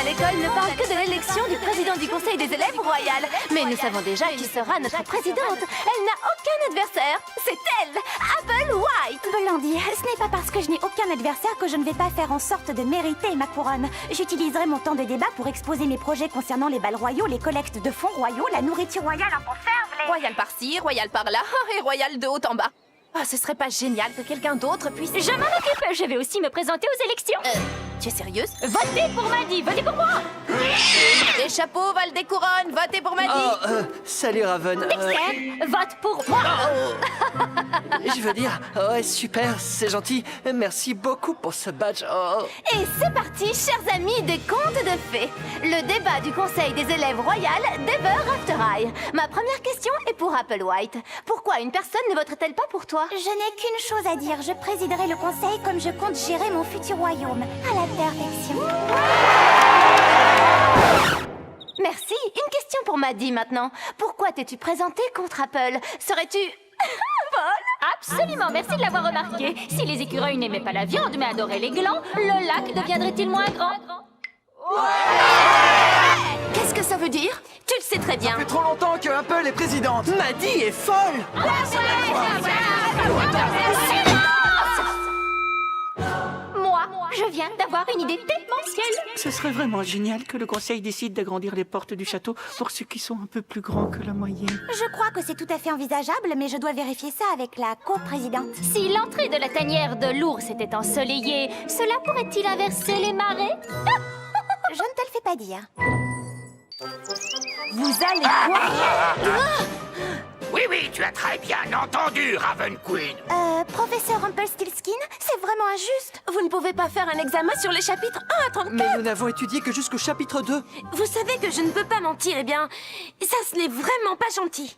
l'école ne parle que de l'élection du président du conseil des élèves royal. Mais nous savons déjà qui sera notre présidente. Elle n'a aucun adversaire. C'est elle, Apple White. Blandy, ce n'est pas parce que je n'ai aucun adversaire que je ne vais pas faire en sorte de mériter ma couronne. J'utiliserai mon temps de débat pour exposer mes projets concernant les bals royaux, les collectes de fonds royaux, la nourriture royale en conserve, les... Royal par-ci, royal par-là, et royal de haut en bas. Ah, ce serait pas génial que quelqu'un d'autre puisse... Je m'en occupe, je vais aussi me présenter aux élections. Tu es sérieuse? Votez pour Maddy, votez pour moi. Des chapeaux valent des couronnes, votez pour Maddy. Oh, salut Raven. Dexter, vote pour moi. Je veux dire, ouais, super, c'est gentil. Merci beaucoup pour ce badge. Oh. Et c'est parti, chers amis des contes de fées. Le débat du conseil des élèves royal d'Ever After High. Ma première question est pour Apple White. Pourquoi une personne ne voterait-elle pas pour toi? Je n'ai qu'une chose à dire, je présiderai le conseil comme je compte gérer mon futur royaume. À la perfection. Merci. Une question pour Maddy maintenant. Pourquoi t'es-tu présentée contre Apple? Serais-tu... folle? Absolument, merci de l'avoir remarqué. Si les écureuils n'aimaient pas la viande mais adoraient les glands, le lac deviendrait-il moins grand? Qu'est-ce que ça veut dire? Tu le sais très bien. Ça fait trop longtemps que Apple est présidente. Maddy est folle. Moi, je viens d'avoir une idée démentielle. Ce serait vraiment génial que le conseil décide d'agrandir les portes du château pour ceux qui sont un peu plus grands que la moyenne. Je crois que c'est tout à fait envisageable, mais je dois vérifier ça avec la coprésidente. Si l'entrée de la tanière de l'ours était ensoleillée, cela pourrait-il inverser les marées? Je ne te le fais pas dire. Vous allez quoi? Oui, tu as très bien entendu, Raven Queen. Professeur Rumpelstiltskin, c'est vraiment injuste. Vous ne pouvez pas faire un examen sur les chapitres 1 à 34. Mais nous n'avons étudié que jusqu'au chapitre 2. Vous savez que je ne peux pas mentir, eh bien, ça ce n'est vraiment pas gentil.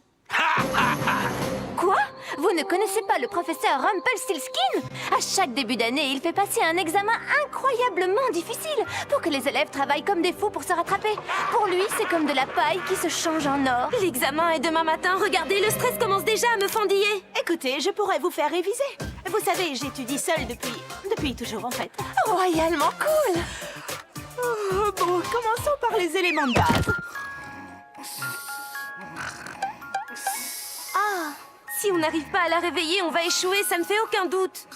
Quoi? Vous ne connaissez pas le professeur Rumpelstiltskin? À chaque début d'année, il fait passer un examen incroyablement difficile pour que les élèves travaillent comme des fous pour se rattraper. Pour lui, c'est comme de la paille qui se change en or. L'examen est demain matin. Regardez, le stress commence déjà à me fendiller. Écoutez, je pourrais vous faire réviser. Vous savez, j'étudie seule depuis toujours en fait. Royalement cool. Bon, commençons par les éléments de base. Ah, si on n'arrive pas à la réveiller, on va échouer, ça ne fait aucun doute.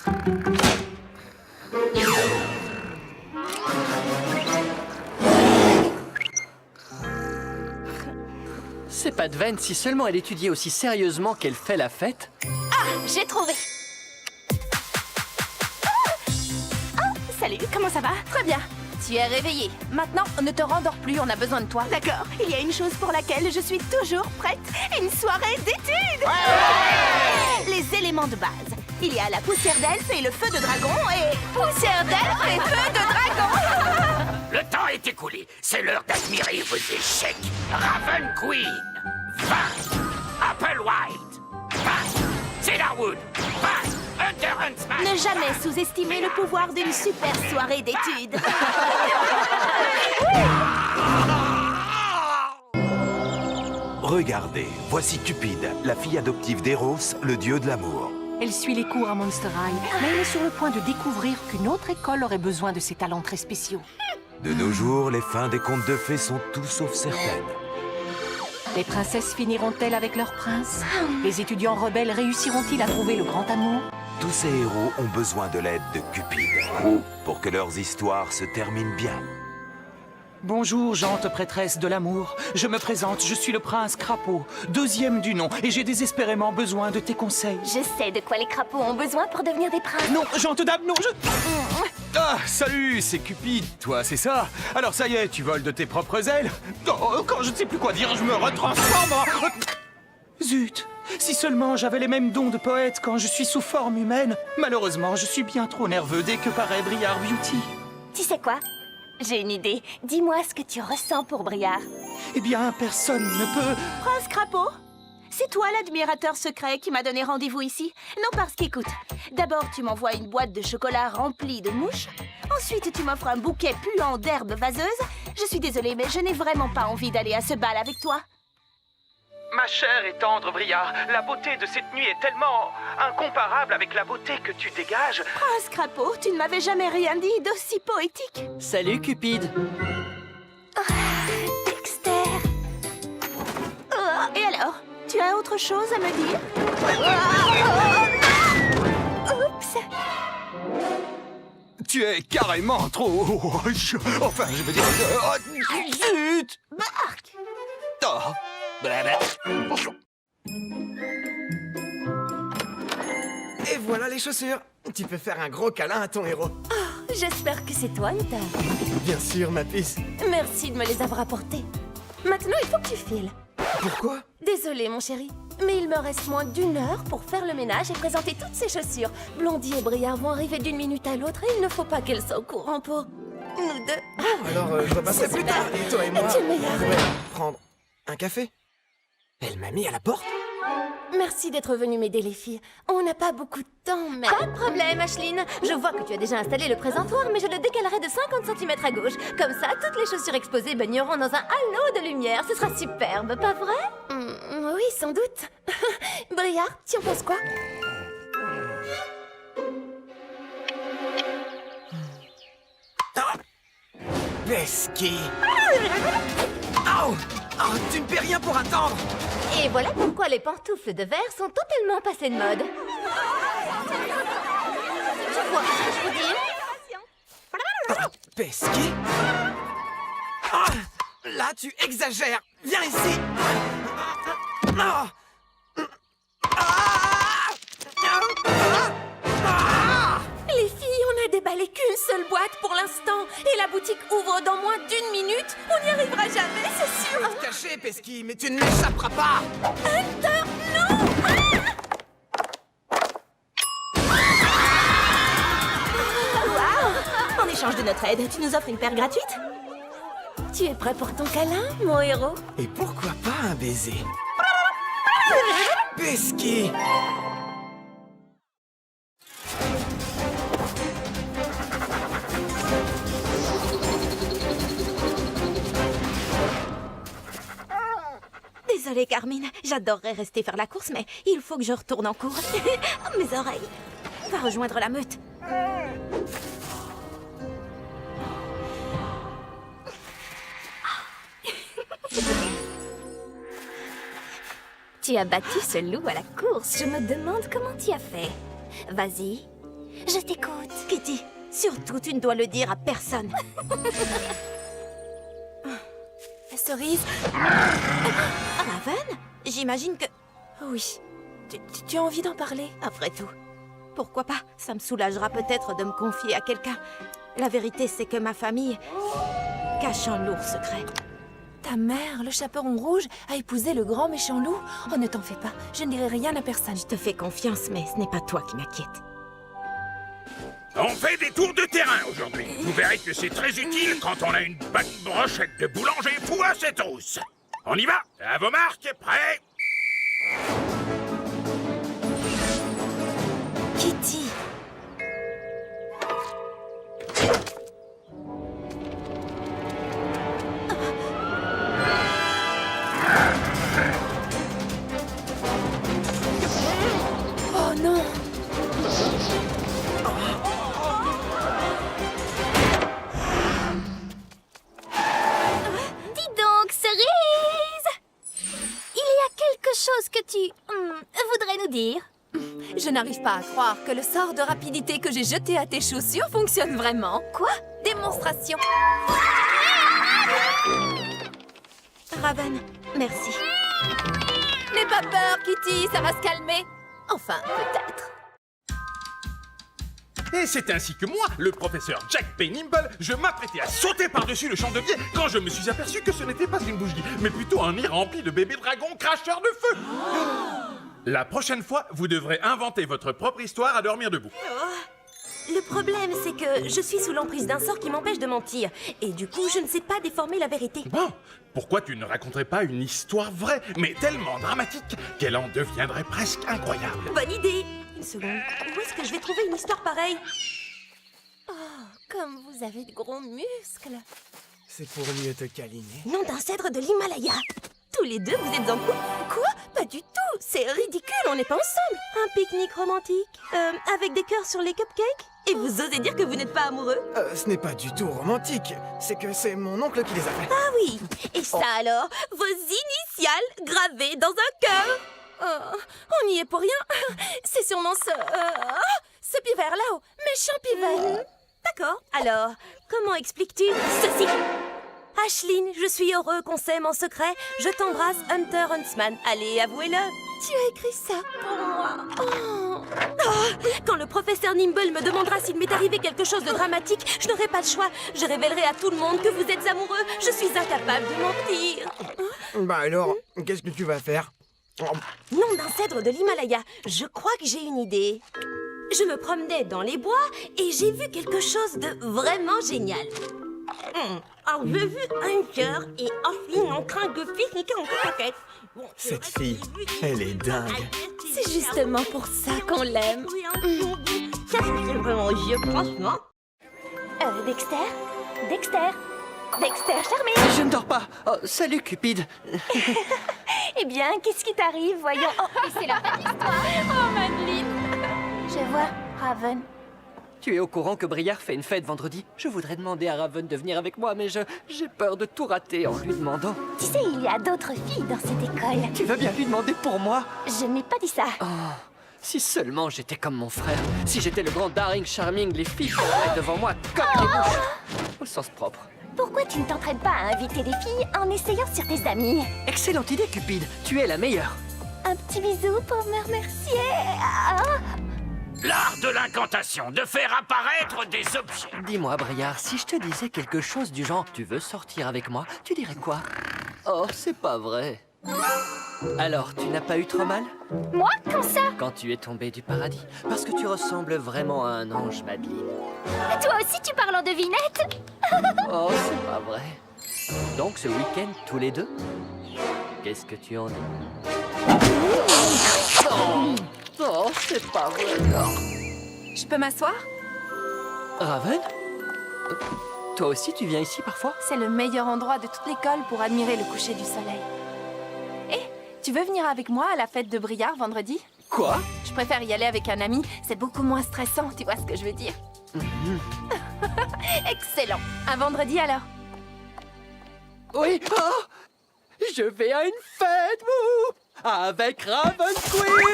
C'est pas de veine si seulement elle étudiait aussi sérieusement qu'elle fait la fête. Ah, j'ai trouvé. Salut, comment ça va? Très bien. Tu es réveillé. Maintenant, ne te rendors plus, on a besoin de toi. D'accord, il y a une chose pour laquelle je suis toujours prête. Une soirée d'études. Les éléments de base. Il y a la poussière d'elfe et le feu de dragon et... Poussière d'elfe et feu de dragon. Le temps est écoulé. C'est l'heure d'admirer vos échecs. Raven Queen, 20. Apple White, 20. Cedarwood, 20. Hunter Huntsman. Ne jamais sous-estimer le pouvoir d'une super soirée d'études. Regardez, voici Cupide, la fille adoptive d'Eros, le dieu de l'amour. Elle suit les cours à Monster High, mais elle est sur le point de découvrir qu'une autre école aurait besoin de ses talents très spéciaux. De nos jours, les fins des contes de fées sont tout sauf certaines. Les princesses finiront-elles avec leur prince? Les étudiants rebelles réussiront-ils à trouver le grand amour? Tous ces héros ont besoin de l'aide de Cupide pour que leurs histoires se terminent bien. Bonjour, gente prêtresse de l'amour. Je me présente, je suis le prince Crapaud, deuxième du nom, et j'ai désespérément besoin de tes conseils. Je sais de quoi les crapauds ont besoin pour devenir des princes. Non, gente dame, non, Ah, salut, c'est Cupide, toi, c'est ça? Alors ça y est, tu voles de tes propres ailes? Oh, quand je ne sais plus quoi dire, je me retransforme en... Zut! Si seulement j'avais les mêmes dons de poète quand je suis sous forme humaine. Malheureusement, je suis bien trop nerveux dès que paraît Briar Beauty. Tu sais quoi? J'ai une idée. Dis-moi ce que tu ressens pour Briar. Eh bien, personne ne peut... Prince Crapaud, c'est toi l'admirateur secret qui m'a donné rendez-vous ici? Non, parce qu'écoute, d'abord tu m'envoies une boîte de chocolat remplie de mouches. Ensuite, tu m'offres un bouquet puant d'herbes vaseuses. Je suis désolée, mais je n'ai vraiment pas envie d'aller à ce bal avec toi. Ma chère et tendre Briar, la beauté de cette nuit est tellement incomparable avec la beauté que tu dégages. Prince Crapaud, tu ne m'avais jamais rien dit d'aussi poétique. Salut Cupide. Tu as autre chose à me dire? Oups. Tu es carrément trop... Enfin, je veux dire... Zut! Marc! Oh. Et voilà les chaussures. Tu peux faire un gros câlin à ton héros. J'espère que c'est toi, Nita. Bien sûr, ma puce. Merci de me les avoir apportés. Maintenant, il faut que tu files. Pourquoi? Désolée, mon chéri, mais il me reste moins d'1 heure pour faire le ménage et présenter toutes ces chaussures. Blondie et Briard vont arriver d'une minute à l'autre et il ne faut pas qu'elles soient au courant pour nous deux. Alors, je repasserai plus super. tard. Et toi et moi, Tu es meilleur. on pourrait prendre un café. Elle m'a mis à la porte. Merci d'être venu m'aider, les filles. On n'a pas beaucoup de temps, mais... Pas de problème, Ashline. Je vois que tu as déjà installé le présentoir, mais je le décalerai de 50 cm à gauche. Comme ça, toutes les chaussures exposées baigneront dans un halo de lumière. Ce sera superbe, pas vrai? Oui, sans doute. Briard, tu en penses quoi? Pesky. Oh, oh, tu ne paies rien pour attendre. Et voilà pourquoi les pantoufles de verre sont totalement passées de mode. Tu vois ce que je veux dire? Pesky. Ah, là, tu exagères. Viens ici. Ah. Les filles, on a déballé qu'une seule boîte pour l'instant. Et la boutique ouvre dans moins d'1 minute. On n'y arrivera jamais, c'est sûr. Reste caché, Pesky, mais tu ne m'échapperas pas. Hunter, non! En échange de notre aide, tu nous offres une paire gratuite? Tu es prêt pour ton câlin, mon héros? Et pourquoi pas un baiser? Pesky. Désolée, Carmine. J'adorerais rester faire la course, mais il faut que je retourne en cours. Mes oreilles. Va rejoindre la meute. Tu as battu ce loup à la course. Je me demande comment tu as fait. Vas-y. Je t'écoute. Kitty, surtout, tu ne dois le dire à personne. Cerise. Raven? J'imagine que... Oui. Tu as envie d'en parler? Après tout, pourquoi pas? Ça me soulagera peut-être de me confier à quelqu'un. La vérité, c'est que ma famille cache un lourd secret. Ta mère, le chaperon rouge, a épousé le grand méchant loup? Oh, ne t'en fais pas. Je ne dirai rien à personne. Je te fais confiance, mais ce n'est pas toi qui m'inquiète. On fait des tours de terrain aujourd'hui. Vous verrez que c'est très utile quand on a une bonne brochette de boulanger fou à ses trousses. On y va? À vos marques, prêts? Kitty. Oh non. Dis donc, Cerise! Il y a quelque chose que tu voudrais nous dire? Je n'arrive pas à croire que le sort de rapidité que j'ai jeté à tes chaussures fonctionne vraiment. Quoi? Démonstration. Raven, merci. N'aie pas peur, Kitty, ça va se calmer. Enfin, peut-être. Et c'est ainsi que moi, le professeur Jack Peynimble, je m'apprêtais à sauter par-dessus le chandelier quand je me suis aperçu que ce n'était pas une bougie, mais plutôt un nid rempli de bébés dragons cracheurs de feu. La prochaine fois, vous devrez inventer votre propre histoire à dormir debout. Le problème, c'est que je suis sous l'emprise d'un sort qui m'empêche de mentir. Et du coup, je ne sais pas déformer la vérité. Bon, pourquoi tu ne raconterais pas une histoire vraie, mais tellement dramatique qu'elle en deviendrait presque incroyable? Bonne idée. Une seconde. Où est-ce que je vais trouver une histoire pareille? Oh, comme vous avez de gros muscles. C'est pour mieux te câliner. Nom d'un cèdre de l'Himalaya. Tous les deux, vous êtes en couple? Quoi? Pas du tout. C'est ridicule, on n'est pas ensemble. Un pique-nique romantique avec des cœurs sur les cupcakes? Et vous osez dire que vous n'êtes pas amoureux? Ce n'est pas du tout romantique. C'est que c'est mon oncle qui les a fait. Ah oui. Et ça alors? Vos initiales gravées dans un cœur? On n'y est pour rien. C'est sûrement ce pivert là-haut. Méchant pivert. D'accord. Alors, comment expliques-tu ceci? Ashlyn, je suis heureux qu'on s'aime en secret. Je t'embrasse, Hunter Huntsman. Allez, avouez-le. Tu as écrit ça pour moi. Quand le professeur Nimble me demandera s'il m'est arrivé quelque chose de dramatique, je n'aurai pas le choix. Je révélerai à tout le monde que vous êtes amoureux. Je suis incapable de mentir. Bah alors, qu'est-ce que tu vas faire? Nom d'un cèdre de l'Himalaya. Je crois que j'ai une idée. Je me promenais dans les bois et j'ai vu quelque chose de vraiment génial. Alors, j'ai vu un cœur et Ashlyn en train de pique-niquer en coquette. Bon, Cette fille, elle est dingue. c'est justement pour ça qu'on l'aime. Ça, c'est vraiment vieux, franchement. Dexter? Dexter? Dexter, charmé! Je ne dors pas. Oh, salut, Cupid. Eh bien, qu'est-ce qui t'arrive, voyons? Oh, mais c'est la fin de l'histoire! Oh, Madeleine! Je vois, Raven. Tu es au courant que Briar fait une fête vendredi? Je voudrais demander à Raven de venir avec moi, mais j'ai peur de tout rater en lui demandant. Tu sais, il y a d'autres filles dans cette école. Tu veux bien lui demander pour moi? Je n'ai pas dit ça. Oh, si seulement j'étais comme mon frère. Si j'étais le grand Daring Charming, les filles seraient devant moi comme des mouches. Au sens propre. Pourquoi tu ne t'entraînes pas à inviter des filles en essayant sur tes amis? Excellente idée, Cupid. Tu es la meilleure. Un petit bisou pour me remercier. Ah. L'art de l'incantation, de faire apparaître des objets. Dis-moi, Briar, si je te disais quelque chose du genre « Tu veux sortir avec moi ?» tu dirais quoi? Oh, c'est pas vrai. Alors, tu n'as pas eu trop mal? Moi, quand ça? Quand tu es tombé du paradis? Parce que tu ressembles vraiment à un ange, Madeleine. Toi aussi, tu parles en devinette? Oh, c'est pas vrai. Donc, ce week-end, tous les deux? Qu'est-ce que tu en dis? Oh, c'est pas vrai. Je peux m'asseoir? Raven? Toi aussi, tu viens ici parfois? C'est le meilleur endroit de toute l'école pour admirer le coucher du soleil. Eh, tu veux venir avec moi à la fête de Briar vendredi? Quoi? Je préfère y aller avec un ami, c'est beaucoup moins stressant, tu vois ce que je veux dire? Excellent. À vendredi alors. Oui. Oh, je vais à une fête, vous, avec Raven Queen.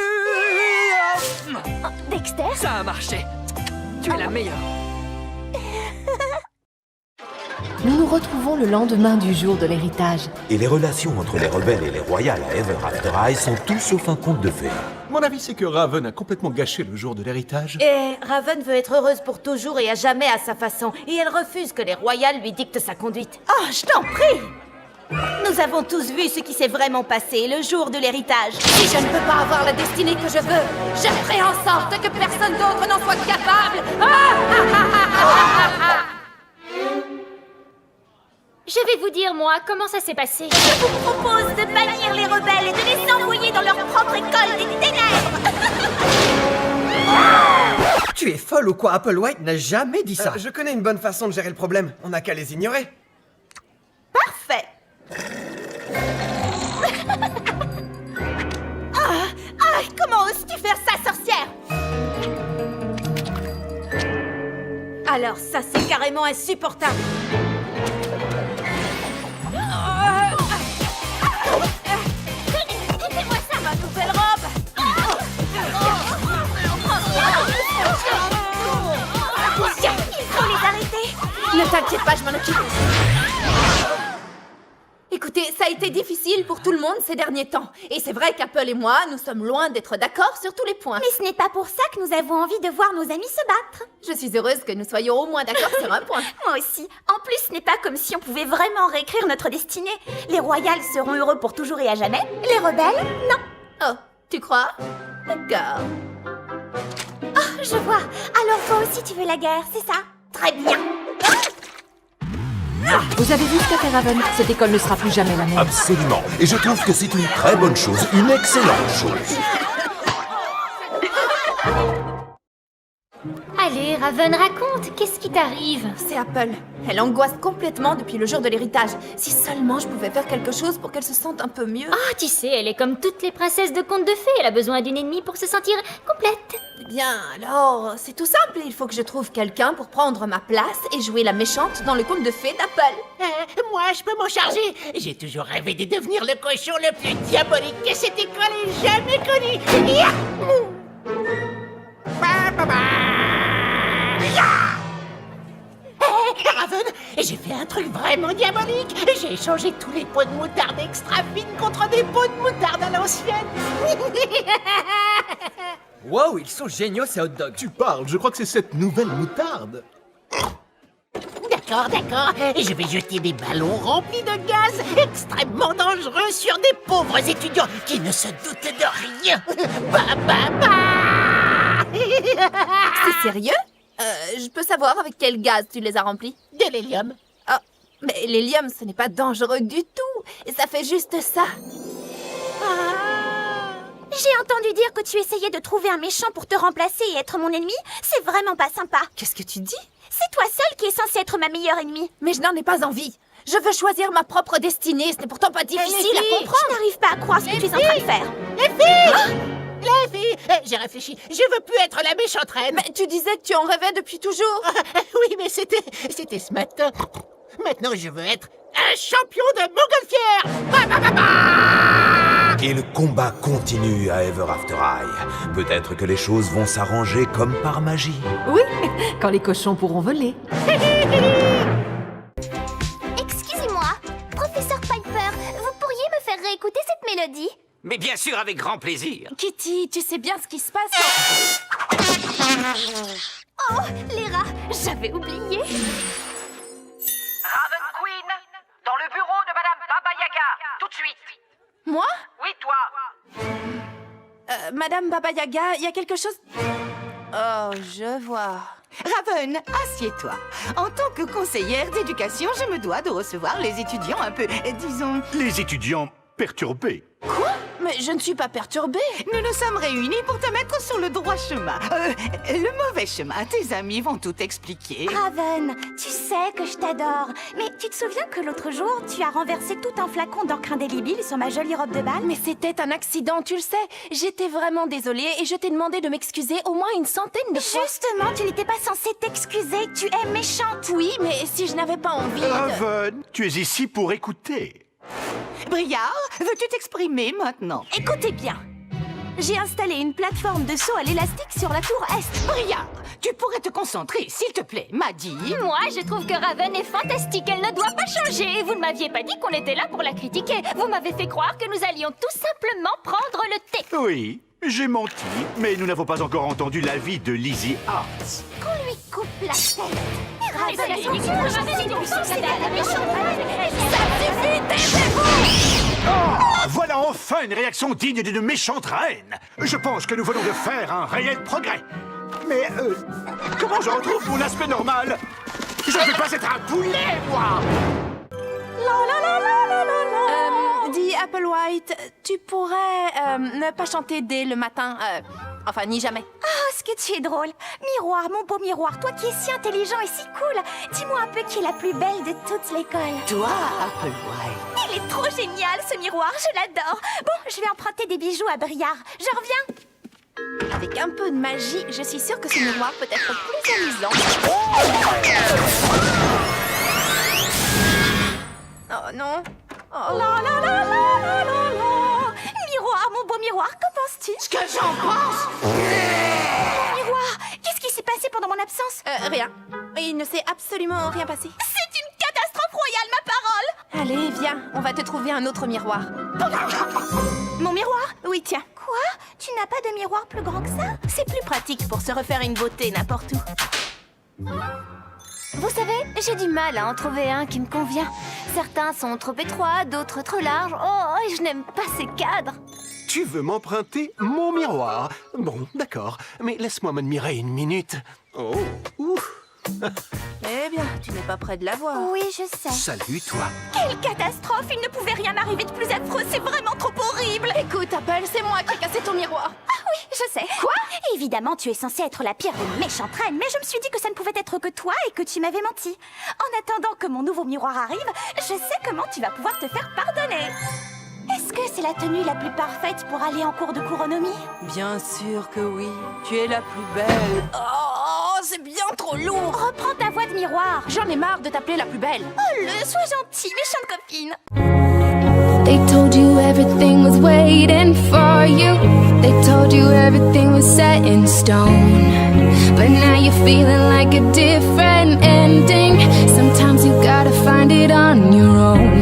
Oh, Dexter? Ça a marché. Tu es la meilleure. Nous nous retrouvons le lendemain du jour de l'héritage. Et les relations entre les rebelles et les royales à Ever After High sont tout sauf un conte de fées. Mon avis, c'est que Raven a complètement gâché le jour de l'héritage. Et Raven veut être heureuse pour toujours et à jamais à sa façon. Et elle refuse que les royales lui dictent sa conduite. Oh, je t'en prie! Nous avons tous vu ce qui s'est vraiment passé le jour de l'héritage. Si je ne peux pas avoir la destinée que je veux, je ferai en sorte que personne d'autre n'en soit capable. Je vais vous dire, moi, comment ça s'est passé. Je vous propose de bannir les rebelles et de les envoyer dans leur propre école des ténèbres. Tu es folle ou quoi? Applewhite n'a jamais dit ça. Je connais une bonne façon de gérer le problème. On n'a qu'à les ignorer. Parfait. Comment oses-tu faire ça, sorcière? Alors ça, c'est carrément insupportable. Fais-moi ça, ma nouvelle robe. Il faut les arrêter. Ne t'inquiète pas, je m'en occupe. Écoutez, ça a été difficile pour tout le monde ces derniers temps. Et c'est vrai qu'Apple et moi, nous sommes loin d'être d'accord sur tous les points. Mais ce n'est pas pour ça que nous avons envie de voir nos amis se battre. Je suis heureuse que nous soyons au moins d'accord sur un point. Moi aussi. En plus, ce n'est pas comme si on pouvait vraiment réécrire notre destinée. Les royales seront heureux pour toujours et à jamais. Les rebelles, non. Oh, tu crois? D'accord. Oh, je vois. Alors toi aussi tu veux la guerre, c'est ça? Très bien. Vous avez vu ce qu'a fait Raven? Cette école ne sera plus jamais la même. Absolument. Et je trouve que c'est une très bonne chose, une excellente chose. Allez, Raven, raconte. Qu'est-ce qui t'arrive? C'est Apple. Elle angoisse complètement depuis le jour de l'héritage. Si seulement je pouvais faire quelque chose pour qu'elle se sente un peu mieux. Ah, tu sais, elle est comme toutes les princesses de contes de fées. Elle a besoin d'une ennemie pour se sentir complète. Bien, alors, c'est tout simple. Il faut que je trouve quelqu'un pour prendre ma place et jouer la méchante dans le conte de fées d'Apple. Moi, je peux m'en charger. J'ai toujours rêvé de devenir le cochon le plus diabolique que cette école ait jamais connu. Yahoo! Ba, ba, ba. Raven, j'ai fait un truc vraiment diabolique. J'ai échangé tous les pots de moutarde extra fines contre des pots de moutarde à l'ancienne. Wow, ils sont géniaux ces hot dogs. Tu parles, je crois que c'est cette nouvelle moutarde. D'accord, d'accord. Je vais jeter des ballons remplis de gaz extrêmement dangereux sur des pauvres étudiants qui ne se doutent de rien. Ba, ba, ba. C'est sérieux? Je peux savoir avec quel gaz tu les as remplis? De l'hélium. Ah, mais l'hélium, ce n'est pas dangereux du tout. Et ça fait juste ça. J'ai entendu dire que tu essayais de trouver un méchant pour te remplacer et être mon ennemi. C'est vraiment pas sympa. Qu'est-ce que tu dis? C'est toi seul qui es censé être ma meilleure ennemie. Mais je n'en ai pas envie. Je veux choisir ma propre destinée. Ce n'est pourtant pas difficile à comprendre. Je n'arrive pas à croire ce que tu es en train de faire. Les filles! Les filles! J'ai réfléchi. Je veux plus être la méchante reine. Mais tu disais que tu en rêvais depuis toujours. Oui, mais c'était ce matin. Maintenant, je veux être un champion de montgolfière. Ba, ba, ba, ba. Et le combat continue à Ever After High. Peut-être que les choses vont s'arranger comme par magie. Oui, quand les cochons pourront voler. Excusez-moi, professeur Piper, vous pourriez me faire réécouter cette mélodie? Mais bien sûr, avec grand plaisir. Kitty, tu sais bien ce qui se passe. Oh, les rats, j'avais oublié. Raven Queen, dans le bureau de Madame Baba Yaga, tout de suite. Moi? Oui, toi. Madame Baba Yaga, il y a quelque chose... Oh, je vois. Raven, assieds-toi. En tant que conseillère d'éducation, je me dois de recevoir les étudiants un peu, disons... Les étudiants perturbés. Quoi? Mais je ne suis pas perturbée. Nous nous sommes réunis pour te mettre sur le droit chemin. Le mauvais chemin, tes amis vont tout expliquer. Raven, tu sais que je t'adore. Mais tu te souviens que l'autre jour, tu as renversé tout un flacon d'encre indélébile sur ma jolie robe de bal? Mais c'était un accident, tu le sais. J'étais vraiment désolée et je t'ai demandé de m'excuser au moins une centaine de fois. Justement, tu n'étais pas censée t'excuser. Tu es méchante. Oui, mais si je n'avais pas envie de... Raven, tu es ici pour écouter. Briard, veux-tu t'exprimer maintenant? Écoutez bien. J'ai installé une plateforme de saut à l'élastique sur la tour Est. Briard, tu pourrais te concentrer, s'il te plaît. Maddy. Moi, je trouve que Raven est fantastique. Elle ne doit pas changer. Vous ne m'aviez pas dit qu'on était là pour la critiquer. Vous m'avez fait croire que nous allions tout simplement prendre le thé. Oui, j'ai menti, mais nous n'avons pas encore entendu l'avis de Lizzie Arts. Qu'on lui coupe la tête. Raven, ça la suffit, c'est la méchante. Voilà enfin une réaction digne d'une méchante reine. Je pense que nous venons de faire un réel progrès. Mais, comment je retrouve mon aspect normal? Je ne peux pas être un poulet, moi! Dis Applewhite, tu pourrais ne pas chanter dès le matin, enfin ni jamais. Oh, ce que tu es drôle. Miroir, mon beau miroir, toi qui es si intelligent et si cool. Dis-moi un peu qui est la plus belle de toute l'école. Toi, Applewhite. Il est trop génial, ce miroir, je l'adore. Bon, je vais emprunter des bijoux à Briard. Je reviens. Avec un peu de magie, je suis sûre que ce miroir peut être plus amusant. Oh non. Oh. Miroir, mon beau miroir, qu'en penses-tu? Ce que j'en pense? Miroir, qu'est-ce qui s'est passé pendant mon absence? Rien. Il ne s'est absolument rien passé. C'est une catastrophe royale, ma parole! Allez, viens, on va te trouver un autre miroir. Mon miroir? Oui, tiens. Quoi? Tu n'as pas de miroir plus grand que ça? C'est plus pratique pour se refaire une beauté n'importe où. Vous savez, j'ai du mal à en trouver un qui me convient. Certains sont trop étroits, d'autres trop larges. Oh, je n'aime pas ces cadres. Tu veux m'emprunter mon miroir? Bon, d'accord, mais laisse-moi m'admirer une minute. Oh, ouf. Eh bien, tu n'es pas près de la voir. Oui, je sais. Salut, toi. Quelle catastrophe! Il ne pouvait rien m'arriver de plus affreux. C'est vraiment trop horrible. Écoute, Apple, c'est moi qui ai cassé ton miroir. Ah oui, je sais. Quoi? Évidemment, tu es censée être la pire des méchantes reines, mais je me suis dit que ça ne pouvait être que toi et que tu m'avais menti. En attendant que mon nouveau miroir arrive, je sais comment tu vas pouvoir te faire pardonner. Est-ce que c'est la tenue la plus parfaite pour aller en cours de couronnomie? Bien sûr que oui. Tu es la plus belle. Oh, c'est bien trop lourd. Reprends ta voix de miroir. J'en ai marre de t'appeler la plus belle. Oh, sois gentille, méchante copine. They told you everything was waiting for you. They told you everything was set in stone. But now you're feeling like a different ending. Sometimes you gotta find it on your own.